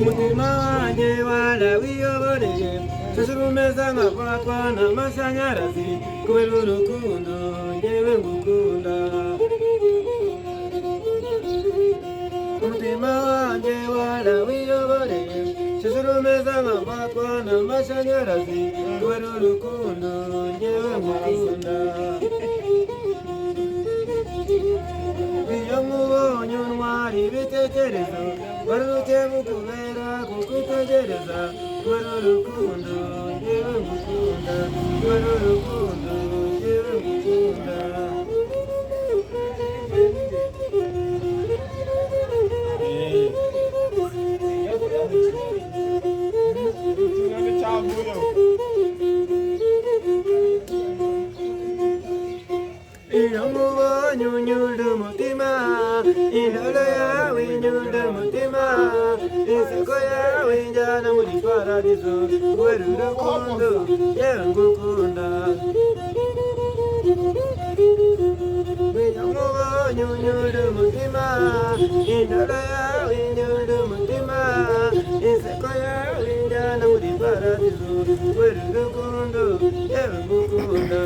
umutima wanjye warawiyoboreye umeze nk'akwakwa n'amashanyarazi kubera urukundo njyewe ngukunda. Umutima wanjye warawiyoboreye umeze nk'akwakwa n'amashanyarazi kubera urukundo njyewe ngukunda. Iyo nkubonye untwara ibitekerezo barute bukubera kukwitegereza kubera urukundo njyewe ngukunda, kubera urukundo njyewe ngukunda. Iyo nkubonye unyura umutima, indoro yawe inyura umutima, inseko yawe injyana muri paradizo kubera urukundo yewe ngukunda. Iyo nkubonye unyura umutima, indoro yawe inyura umutima, inseko yawe injyana muri paradizo kubera urukundo yewe ngukunda.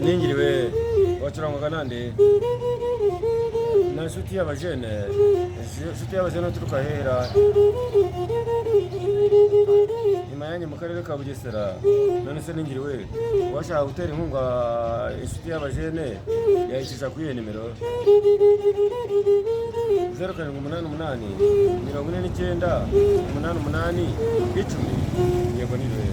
Ningiriwe wacurangwaga nande na nshuti y'abajene, nshuti y'abajene turuka hera imayanye mu karere ka Bugesera. None se Ningiriwe washaka gutera inkunga inshuti y'abajene yayicisha kuri iyo nimero 0788 49 88 10. Yego niwe.